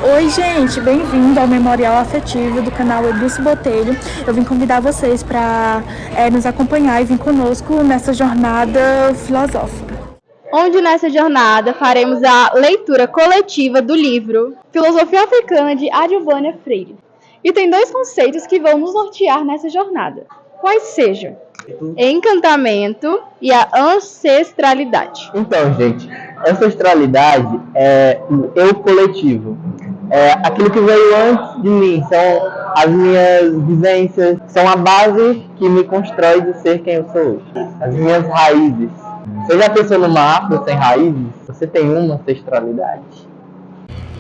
Oi, gente, bem-vindo ao Memorial Afetivo do canal Edilce Botelho. Eu vim convidar vocês para nos acompanhar e vir conosco nessa jornada filosófica. Onde nessa jornada faremos a leitura coletiva do livro Filosofia Africana de Adilvânia Freire. E tem dois conceitos que vão nos nortear nessa jornada, quais sejam encantamento e a ancestralidade. Então, gente, ancestralidade é o eu coletivo. É aquilo que veio antes de mim, são as minhas vivências, são a base que me constrói de ser quem eu sou hoje. As minhas raízes. Você já pensou numa afro sem raízes? Você tem uma ancestralidade.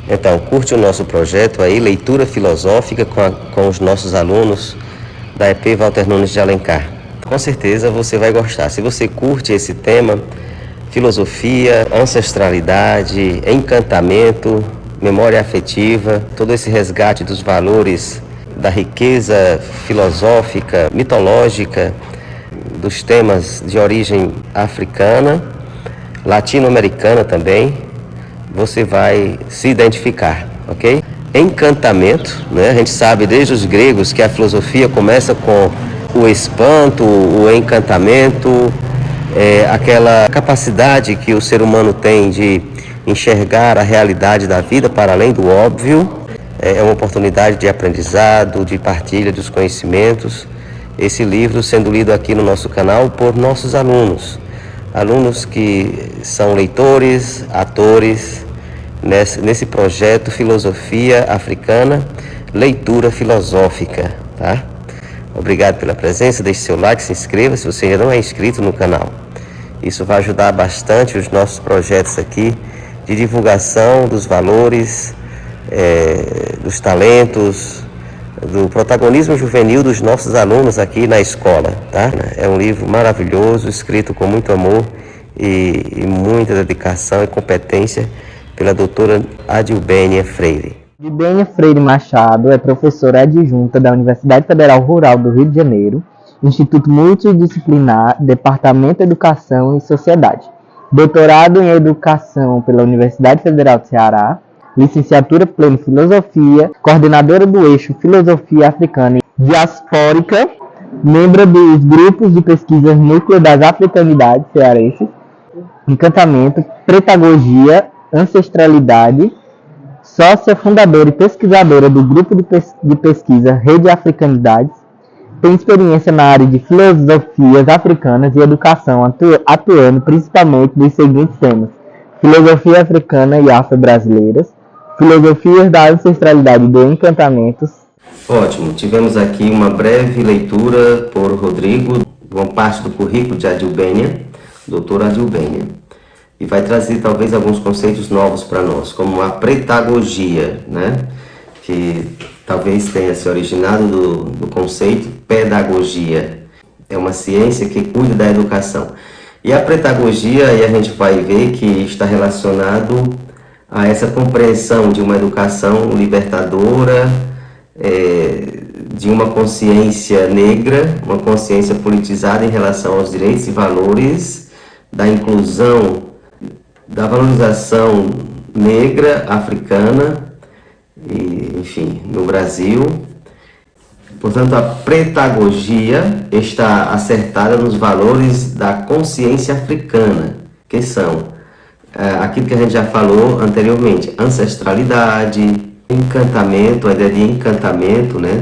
Então, curte o nosso projeto aí, leitura filosófica com os nossos alunos da EP Walter Nunes de Alencar. Com certeza você vai gostar. Se você curte esse tema, filosofia, ancestralidade, encantamento, memória afetiva, todo esse resgate dos valores da riqueza filosófica, mitológica, dos temas de origem africana, latino-americana também, você vai se identificar, ok? Encantamento, né? A gente sabe desde os gregos que a filosofia começa com o espanto, o encantamento, aquela capacidade que o ser humano tem de enxergar a realidade da vida para além do óbvio. É uma oportunidade de aprendizado, de partilha dos conhecimentos. Esse livro sendo lido aqui no nosso canal por nossos alunos que são leitores, atores, nesse projeto Filosofia Africana, Leitura Filosófica, tá? Obrigado pela presença, deixe seu like, se inscreva se você ainda não é inscrito no canal. Isso vai ajudar bastante os nossos projetos aqui de divulgação dos valores, dos talentos, do protagonismo juvenil dos nossos alunos aqui na escola, tá? É um livro maravilhoso, escrito com muito amor e muita dedicação e competência pela doutora Adilvânia Freire. Adilvânia Freire Machado é professora adjunta da Universidade Federal Rural do Rio de Janeiro, Instituto Multidisciplinar, Departamento de Educação e Sociedade. Doutorado em Educação pela Universidade Federal do Ceará, licenciatura plena em Filosofia, coordenadora do eixo Filosofia Africana e Diaspórica, membro dos grupos de pesquisa Núcleo das Africanidades Cearenses, Encantamento, Pedagogia, Ancestralidade, sócia fundadora e pesquisadora do grupo de pesquisa Rede Africanidades, tem experiência na área de filosofias africanas e educação, atuando principalmente nos seguintes temas: filosofia africana e afro-brasileiras, filosofias da ancestralidade e do encantamento. Ótimo, tivemos aqui uma breve leitura por Rodrigo, uma parte do currículo de Adilvânia, doutora Adilvânia, e vai trazer talvez alguns conceitos novos para nós, como a pedagogia, né? Que talvez tenha se originado do conceito pedagogia. É uma ciência que cuida da educação. E a pedagogia, aí a gente vai ver que está relacionado a essa compreensão de uma educação libertadora, de uma consciência negra, uma consciência politizada em relação aos direitos e valores, da inclusão, da valorização negra, africana, e, enfim, no Brasil. Portanto, a pedagogia está acertada nos valores da consciência africana, que são aquilo que a gente já falou anteriormente: ancestralidade, encantamento. A ideia de encantamento, né,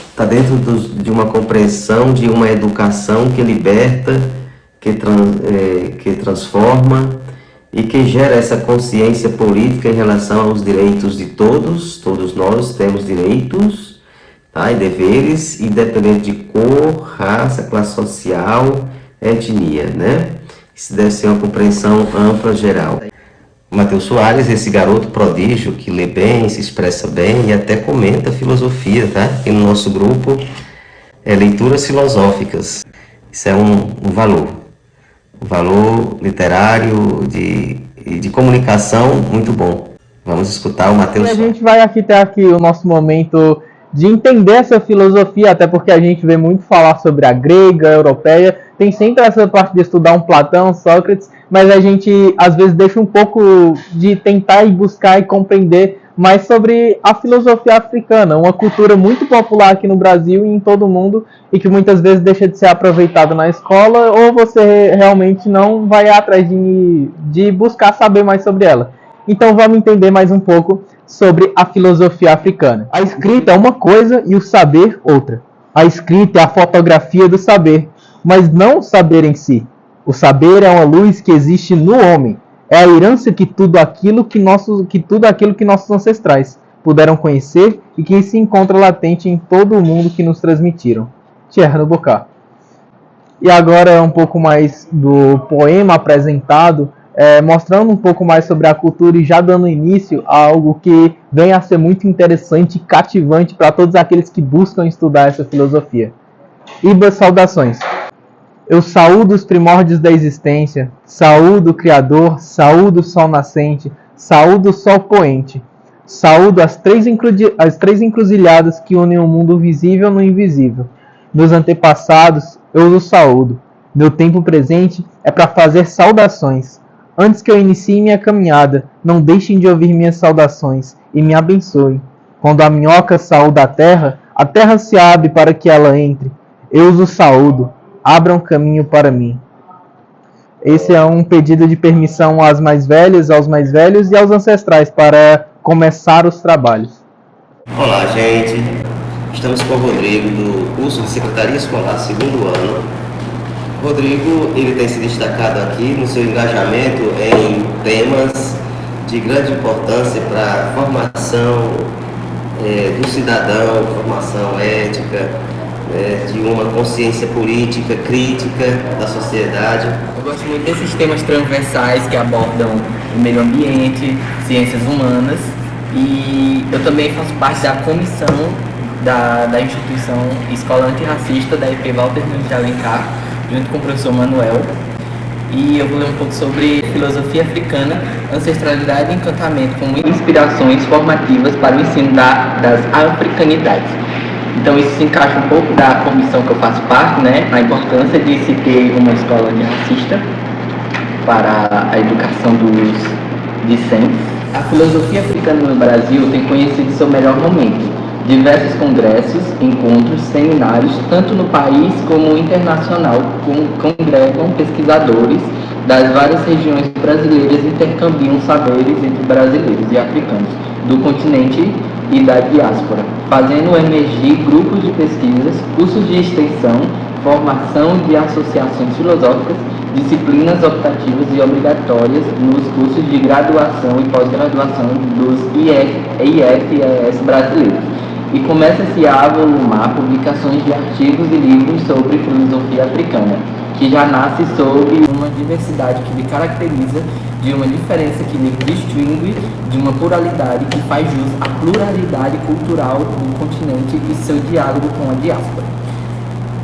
está dentro de uma compreensão de uma educação que liberta, que transforma e que gera essa consciência política em relação aos direitos de todos. Todos nós temos direitos, tá, e deveres, independente de cor, raça, classe social, etnia, né? Isso deve ser uma compreensão ampla, geral. Matheus Soares, esse garoto prodígio que lê bem, se expressa bem e até comenta filosofia, tá? E no nosso grupo leituras filosóficas. Isso é um valor literário de comunicação muito bom. Vamos escutar o Matheus Soares. A gente vai ter aqui o nosso momento de entender essa filosofia, até porque a gente vê muito falar sobre a grega, a europeia, tem sempre essa parte de estudar um Platão, Sócrates, mas a gente às vezes deixa um pouco de tentar e buscar e compreender mais sobre a filosofia africana, uma cultura muito popular aqui no Brasil e em todo o mundo, e que muitas vezes deixa de ser aproveitada na escola, ou você realmente não vai atrás de buscar saber mais sobre ela. Então vamos entender mais um pouco sobre a filosofia africana. A escrita é uma coisa e o saber outra. A escrita é a fotografia do saber, mas não o saber em si. O saber é uma luz que existe no homem. É a herança que tudo aquilo que nossos ancestrais puderam conhecer e que se encontra latente em todo o mundo que nos transmitiram. Tcherno Bokar. E agora um pouco mais do poema apresentado, mostrando um pouco mais sobre a cultura e já dando início a algo que vem a ser muito interessante e cativante para todos aqueles que buscam estudar essa filosofia. Ibas, saudações. Eu saúdo os primórdios da existência, saúdo o Criador, saúdo o Sol nascente, saúdo o Sol poente, saúdo as três encruzilhadas que unem o mundo visível no invisível. Meus antepassados, eu os saúdo. Meu tempo presente é para fazer saudações. Antes que eu inicie minha caminhada, não deixem de ouvir minhas saudações e me abençoem. Quando a minhoca saúda a terra se abre para que ela entre. Eu os saúdo. Abram caminho para mim. Esse é um pedido de permissão às mais velhas, aos mais velhos e aos ancestrais para começar os trabalhos. Olá, gente. Estamos com o Rodrigo do curso de Secretaria Escolar, segundo ano. Rodrigo, ele tem se destacado aqui no seu engajamento em temas de grande importância para a formação do cidadão, formação ética, de uma consciência política, crítica da sociedade. Eu gosto muito desses temas transversais que abordam o meio ambiente, ciências humanas, e eu também faço parte da comissão da instituição Escola Antirracista da EP Walter Nunes de Alencar, junto com o professor Manuel, e eu vou ler um pouco sobre filosofia africana, ancestralidade e encantamento como inspirações formativas para o ensino das africanidades. Então isso se encaixa um pouco da comissão que eu faço parte, né? A importância de se ter uma escola antirracista para a educação dos discentes. A filosofia africana no Brasil tem conhecido seu melhor momento. Diversos congressos, encontros, seminários, tanto no país como internacional, congregam pesquisadores das várias regiões brasileiras e intercambiam saberes entre brasileiros e africanos do continente e da diáspora, fazendo emergir grupos de pesquisas, cursos de extensão, formação de associações filosóficas, disciplinas optativas e obrigatórias nos cursos de graduação e pós-graduação dos IFES brasileiros. E começa-se a avolumar publicações de artigos e livros sobre filosofia africana, que já nasce sob uma diversidade que lhe caracteriza, de uma diferença que lhe distingue, de uma pluralidade que faz jus à pluralidade cultural do continente e seu diálogo com a diáspora.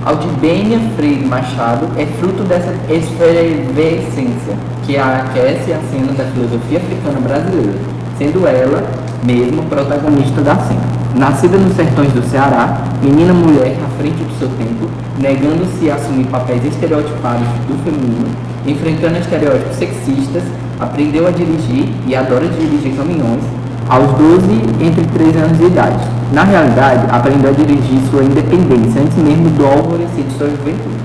Aldibênia Freire Machado é fruto dessa efervescência que aquece a cena da filosofia africana brasileira, sendo ela mesma protagonista da cena. Nascida nos sertões do Ceará, menina mulher à frente do seu tempo, negando-se a assumir papéis estereotipados do feminino, enfrentando estereótipos sexistas, aprendeu a dirigir e adora dirigir caminhões aos 12 entre 13 anos de idade. Na realidade, aprendeu a dirigir sua independência antes mesmo do alvorecer de sua juventude.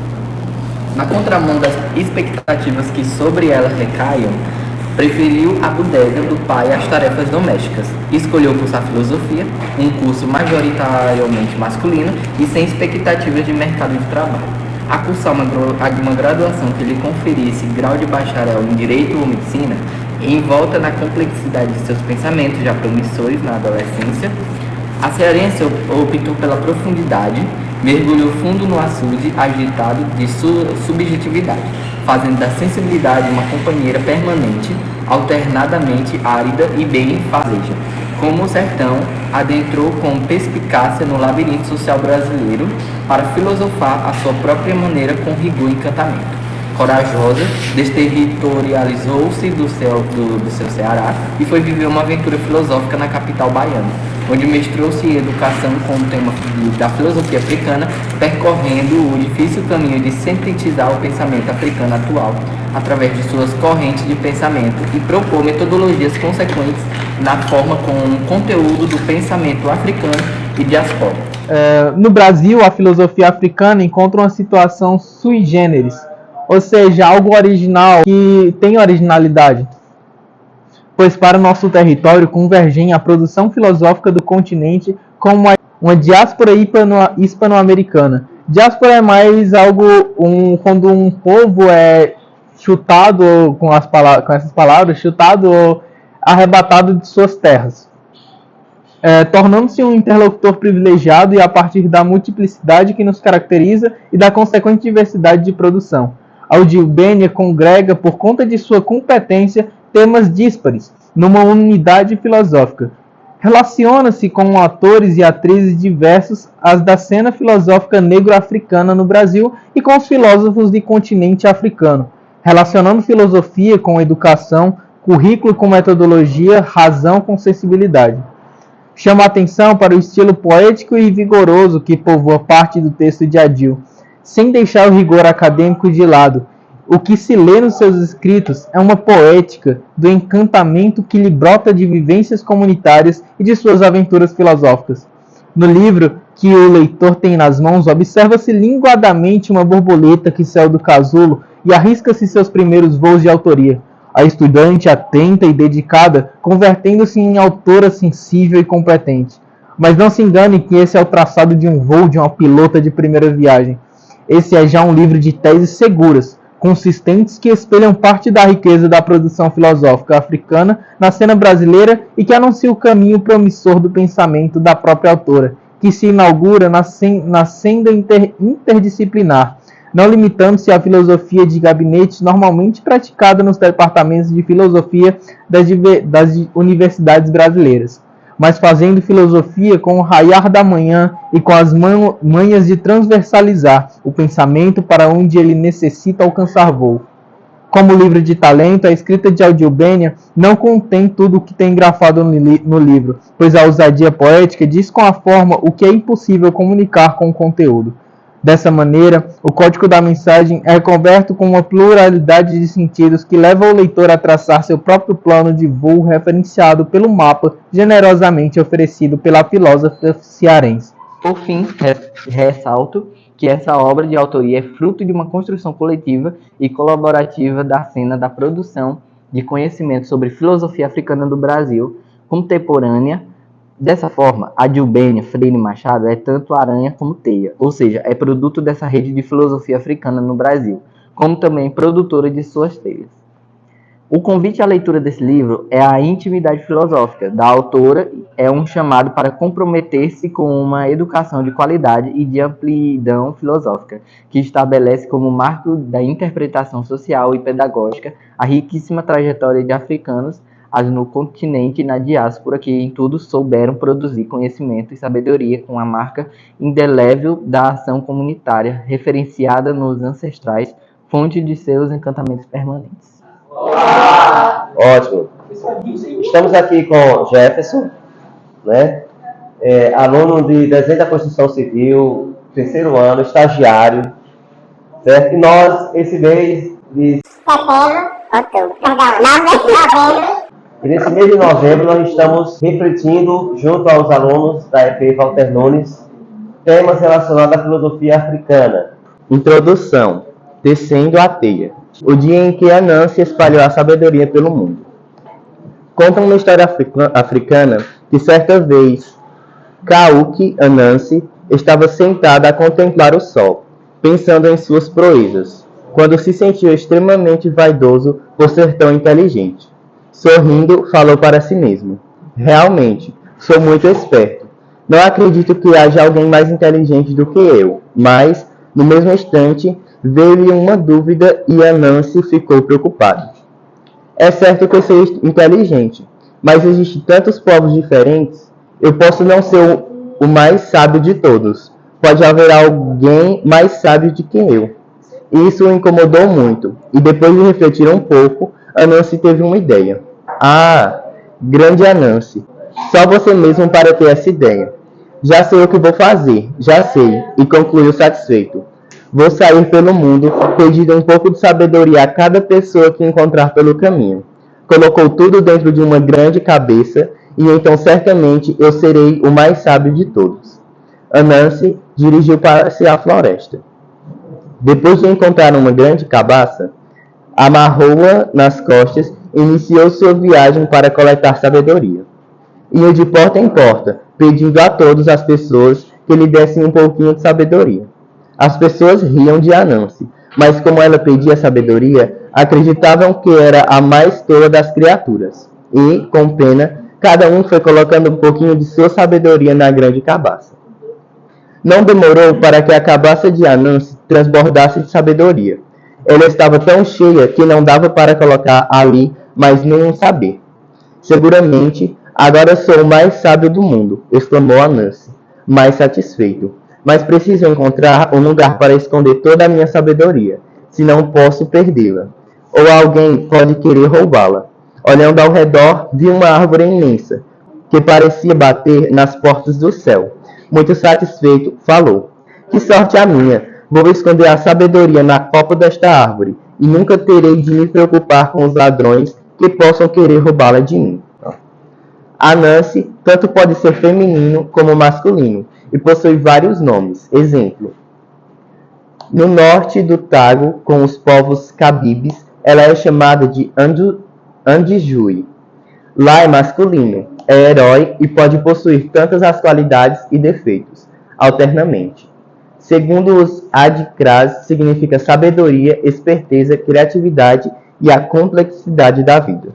Na contramão das expectativas que sobre ela recaiam, preferiu a bodega do pai às tarefas domésticas. Escolheu cursar filosofia, um curso majoritariamente masculino e sem expectativas de mercado de trabalho. A cursar uma graduação que lhe conferisse grau de bacharel em Direito ou Medicina, envolta na complexidade de seus pensamentos já promissores na adolescência, a cearense optou pela profundidade, mergulhou fundo no açude agitado de sua subjetividade, fazendo da sensibilidade uma companheira permanente, alternadamente árida e bem-fazeja. Como o sertão, adentrou com perspicácia no labirinto social brasileiro para filosofar à sua própria maneira com rigor e encantamento. Corajosa, desterritorializou-se do seu Ceará e foi viver uma aventura filosófica na capital baiana, onde mestrou-se educação como tema da filosofia africana, percorrendo o difícil caminho de sintetizar o pensamento africano atual através de suas correntes de pensamento e propor metodologias consequentes na forma com o conteúdo do pensamento africano e diaspórico. No Brasil, a filosofia africana encontra uma situação sui generis, ou seja, algo original que tem originalidade, pois para o nosso território convergem a produção filosófica do continente com uma diáspora hispano-americana. Diáspora é mais algo quando um povo é chutado com essas palavras, chutado ou arrebatado de suas terras, tornando-se um interlocutor privilegiado e a partir da multiplicidade que nos caracteriza e da consequente diversidade de produção. A Udilbênia congrega, por conta de sua competência, temas díspares, numa unidade filosófica. Relaciona-se com atores e atrizes diversos as da cena filosófica negro-africana no Brasil e com os filósofos do continente africano, relacionando filosofia com educação, currículo com metodologia, razão com sensibilidade. Chama a atenção para o estilo poético e vigoroso que povoa parte do texto de Adil, sem deixar o rigor acadêmico de lado. O que se lê nos seus escritos é uma poética do encantamento que lhe brota de vivências comunitárias e de suas aventuras filosóficas. No livro que o leitor tem nas mãos, observa-se linguadamente uma borboleta que saiu do casulo e arrisca-se seus primeiros voos de autoria. A estudante atenta e dedicada, convertendo-se em autora sensível e competente. Mas não se engane que esse é o traçado de um voo de uma pilota de primeira viagem. Esse é já um livro de teses seguras, consistentes, que espelham parte da riqueza da produção filosófica africana na cena brasileira e que anuncia o caminho promissor do pensamento da própria autora, que se inaugura na senda interdisciplinar, não limitando-se à filosofia de gabinete normalmente praticada nos departamentos de filosofia das universidades brasileiras, mas fazendo filosofia com o raiar da manhã e com as manhas de transversalizar o pensamento para onde ele necessita alcançar voo. Como livro de talento, a escrita de Udilbênia não contém tudo o que tem grafado no livro, pois a ousadia poética diz com a forma o que é impossível comunicar com o conteúdo. Dessa maneira, o código da mensagem é coberto com uma pluralidade de sentidos que leva o leitor a traçar seu próprio plano de voo referenciado pelo mapa generosamente oferecido pela filósofa cearense. Por fim, ressalto que essa obra de autoria é fruto de uma construção coletiva e colaborativa da cena da produção de conhecimento sobre filosofia africana do Brasil contemporânea. Dessa forma, Udilbênia Freire Machado é tanto aranha como teia, ou seja, é produto dessa rede de filosofia africana no Brasil, como também produtora de suas teias. O convite à leitura desse livro é a intimidade filosófica da autora, é um chamado para comprometer-se com uma educação de qualidade e de amplidão filosófica, que estabelece como marco da interpretação social e pedagógica a riquíssima trajetória de africanos no continente e na diáspora, que em tudo souberam produzir conhecimento e sabedoria com a marca indelével da ação comunitária, referenciada nos ancestrais, fonte de seus encantamentos permanentes. Ótimo. Estamos aqui com Jefferson, né? Aluno de Desenho da Construção Civil, terceiro ano, estagiário, certo? E nós, esse mês de novembro, e nesse mês de novembro nós estamos refletindo, junto aos alunos da EP Walter Nunes, temas relacionados à filosofia africana. Introdução. Tecendo a teia. O dia em que Anansi espalhou a sabedoria pelo mundo. Conta uma história africana que certa vez Kauki Anansi estava sentada a contemplar o sol, pensando em suas proezas, quando se sentiu extremamente vaidoso por ser tão inteligente. Sorrindo, falou para si mesmo: realmente, sou muito esperto. Não acredito que haja alguém mais inteligente do que eu. Mas, no mesmo instante, veio-lhe uma dúvida e Anansi ficou preocupado. É certo que eu sou inteligente, mas existem tantos povos diferentes. Eu posso não ser o mais sábio de todos. Pode haver alguém mais sábio do que eu. Isso o incomodou muito, e depois de refletir um pouco, Anansi teve uma ideia. Ah, grande Anansi, Só você mesmo para ter essa ideia. Já sei o que vou fazer, já sei, e concluiu satisfeito. Vou sair pelo mundo, pedindo um pouco de sabedoria a cada pessoa que encontrar pelo caminho. Colocou tudo dentro de uma grande cabeça, e então certamente eu serei o mais sábio de todos. Anansi dirigiu-se à floresta. Depois de encontrar uma grande cabaça, amarrou-a nas costas e iniciou sua viagem para coletar sabedoria. Ia de porta em porta, pedindo a todas as pessoas que lhe dessem um pouquinho de sabedoria. As pessoas riam de Anansi, mas como ela pedia sabedoria, acreditavam que era a mais tola das criaturas. E, com pena, cada um foi colocando um pouquinho de sua sabedoria na grande cabaça. Não demorou para que a cabaça de Anansi transbordasse de sabedoria. Ela estava tão cheia que não dava para colocar ali mais nenhum saber. Seguramente, agora sou o mais sábio do mundo, exclamou Anansi, mais satisfeito. Mas preciso encontrar um lugar para esconder toda a minha sabedoria, senão posso perdê-la. Ou alguém pode querer roubá-la. Olhando ao redor, vi uma árvore imensa, que parecia bater nas portas do céu. Muito satisfeito, falou: que sorte a minha! Vou esconder a sabedoria na copa desta árvore, e nunca terei de me preocupar com os ladrões que possam querer roubá-la de mim. Anansi tanto pode ser feminino como masculino, e possui vários nomes. Exemplo: no norte do Tago, com os povos Cabibes, ela é chamada de Andijui. Lá é masculino, é herói e pode possuir tantas as qualidades e defeitos, alternamente. Segundo os Adikras, significa sabedoria, esperteza, criatividade e a complexidade da vida.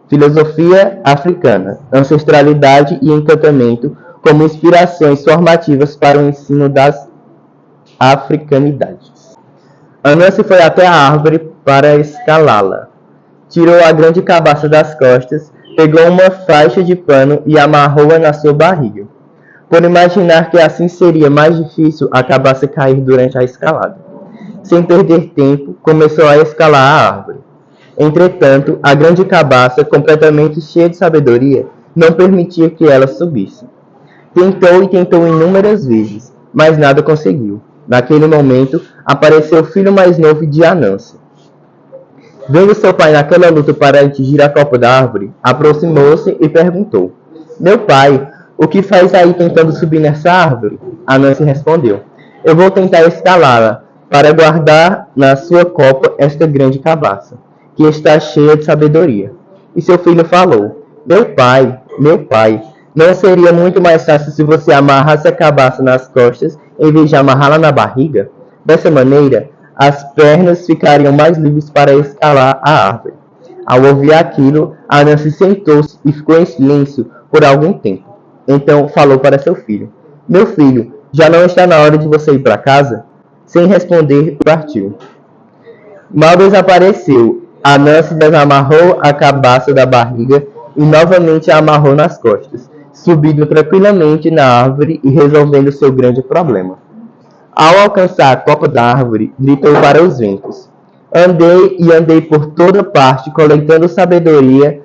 Filosofia africana, ancestralidade e encantamento como inspirações formativas para o ensino das africanidades. Anansi foi até a árvore para escalá-la. Tirou a grande cabaça das costas, pegou uma faixa de pano e amarrou-a na sua barriga, por imaginar que assim seria mais difícil a cabaça cair durante a escalada. Sem perder tempo, começou a escalar a árvore. Entretanto, a grande cabaça, completamente cheia de sabedoria, não permitia que ela subisse. Tentou e tentou inúmeras vezes, mas nada conseguiu. Naquele momento, apareceu o filho mais novo de Anansi. Vendo seu pai naquela luta para atingir a copa da árvore, aproximou-se e perguntou: meu pai, o que faz aí tentando subir nessa árvore? Anansi respondeu: eu vou tentar escalá-la, para guardar na sua copa esta grande cabaça, que está cheia de sabedoria. E seu filho falou: meu pai, não seria muito mais fácil se você amarrasse a cabaça nas costas em vez de amarrá-la na barriga? Dessa maneira, as pernas ficariam mais livres para escalar a árvore. Ao ouvir aquilo, Anansi sentou-se e ficou em silêncio por algum tempo. Então falou para seu filho: meu filho, já não está na hora de você ir para casa? Sem responder, partiu. Mal desapareceu. Anansi desamarrou a cabaça da barriga e novamente a amarrou nas costas, subindo tranquilamente na árvore e resolvendo seu grande problema. Ao alcançar a copa da árvore, gritou para os ventos: andei e andei por toda parte, coletando sabedoria,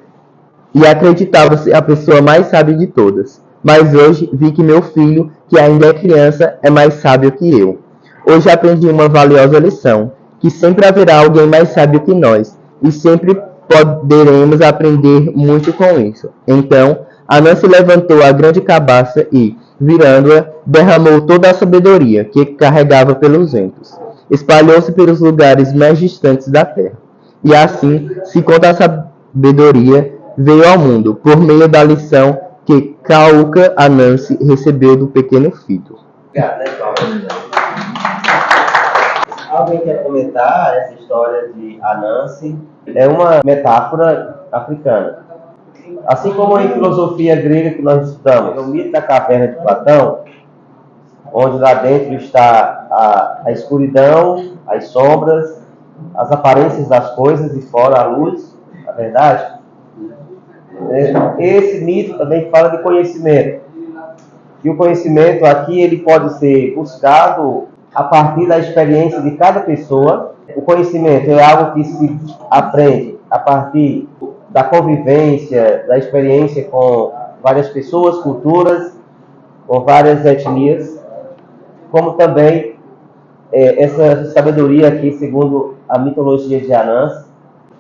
e acreditava ser a pessoa mais sábia de todas. Mas hoje vi que meu filho, que ainda é criança, é mais sábio que eu. Hoje aprendi uma valiosa lição, que sempre haverá alguém mais sábio que nós, e sempre poderemos aprender muito com isso. Então, Anansi levantou a grande cabaça e, virando-a, derramou toda a sabedoria que carregava pelos ventos. Espalhou-se pelos lugares mais distantes da terra. E assim, se conta a sabedoria veio ao mundo, por meio da lição que Kauka Anansi recebeu do pequeno filho. Alguém quer comentar essa história de Anansi? É uma metáfora africana. Assim como em filosofia grega que nós estudamos, o mito da caverna de Platão, onde lá dentro está a escuridão, as sombras, as aparências das coisas e fora a luz, a verdade. Esse mito também fala de conhecimento. E o conhecimento aqui ele pode ser buscado a partir da experiência de cada pessoa. O conhecimento é algo que se aprende a partir da convivência, da experiência com várias pessoas, culturas, com várias etnias, como também essa sabedoria aqui, segundo a mitologia de Anansi.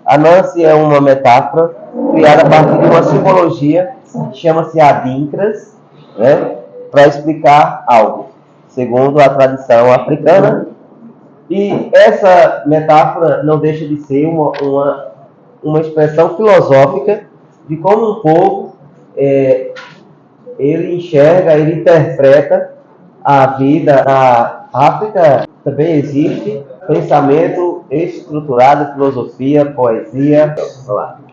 Anansi é uma metáfora criada a partir de uma simbologia que chama-se Adinkras, né, para explicar algo, segundo a tradição africana. E essa metáfora não deixa de ser uma expressão filosófica de como um povo ele enxerga, ele interpreta a vida. Na África também existe pensamento estruturado, filosofia, poesia.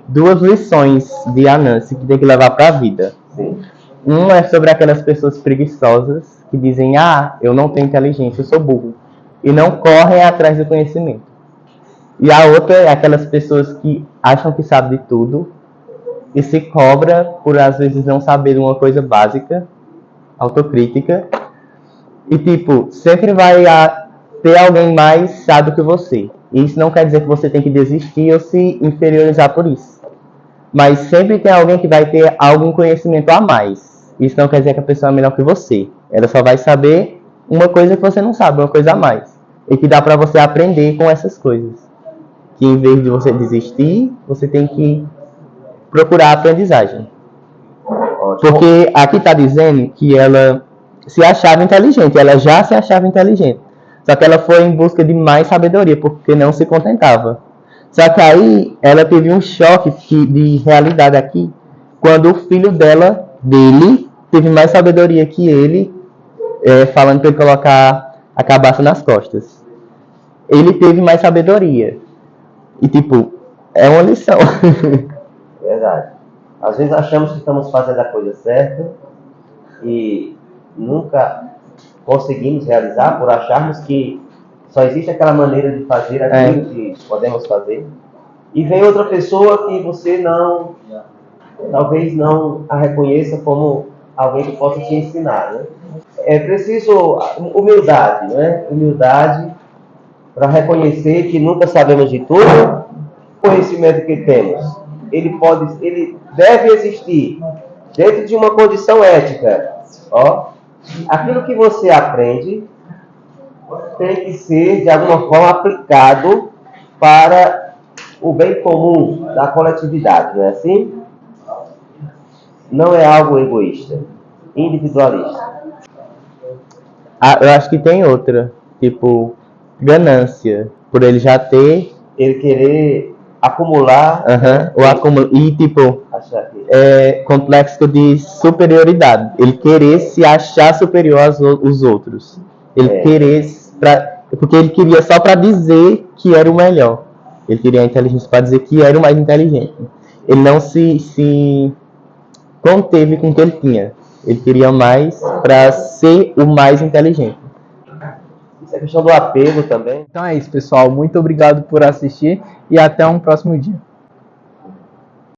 Duas lições de Anansi que tem que levar para a vida. Sim. Uma é sobre aquelas pessoas preguiçosas que dizem: ah, eu não tenho inteligência, eu sou burro, e não correm atrás do conhecimento. E a outra é aquelas pessoas que acham que sabem de tudo e se cobra por às vezes não saber uma coisa básica, autocrítica, e tipo, sempre vai ter alguém mais sábio que você. E isso não quer dizer que você tem que desistir ou se inferiorizar por isso. Mas sempre tem alguém que vai ter algum conhecimento a mais. Isso não quer dizer que a pessoa é melhor que você. Ela só vai saber uma coisa que você não sabe, uma coisa a mais. E que dá pra você aprender com essas coisas. Que em vez de você desistir, você tem que procurar a aprendizagem. Porque aqui está dizendo que ela se achava inteligente, ela já se achava inteligente. Só que ela foi em busca de mais sabedoria, porque não se contentava. Só que aí ela teve um choque de realidade aqui, quando o filho dele, teve mais sabedoria que ele, falando para ele colocar a cabaça nas costas. Ele teve mais sabedoria. E tipo, é uma lição. Verdade. Às vezes achamos que estamos fazendo a coisa certa e nunca conseguimos realizar por acharmos que só existe aquela maneira de fazer aquilo que podemos fazer. E vem outra pessoa que você talvez não a reconheça como alguém que possa te ensinar, né? É preciso humildade, né? Humildade para reconhecer que nunca sabemos de tudo. O conhecimento que temos, ele deve existir dentro de uma condição ética. Aquilo que você aprende tem que ser de alguma forma aplicado para o bem comum da coletividade, não é assim? Não é algo egoísta, individualista. Eu acho que tem outra, tipo, ganância, por ele já ter... Ele querer acumular... E tipo, complexo de superioridade. Ele querer se achar superior aos outros. Ele querer... Porque ele queria só para dizer que era o melhor. Ele queria a inteligência para dizer que era o mais inteligente. Ele não se conteve com o que ele tinha. Ele queria mais para ser o mais inteligente. Isso é questão do apego também. Então é isso, pessoal. Muito obrigado por assistir e até um próximo dia.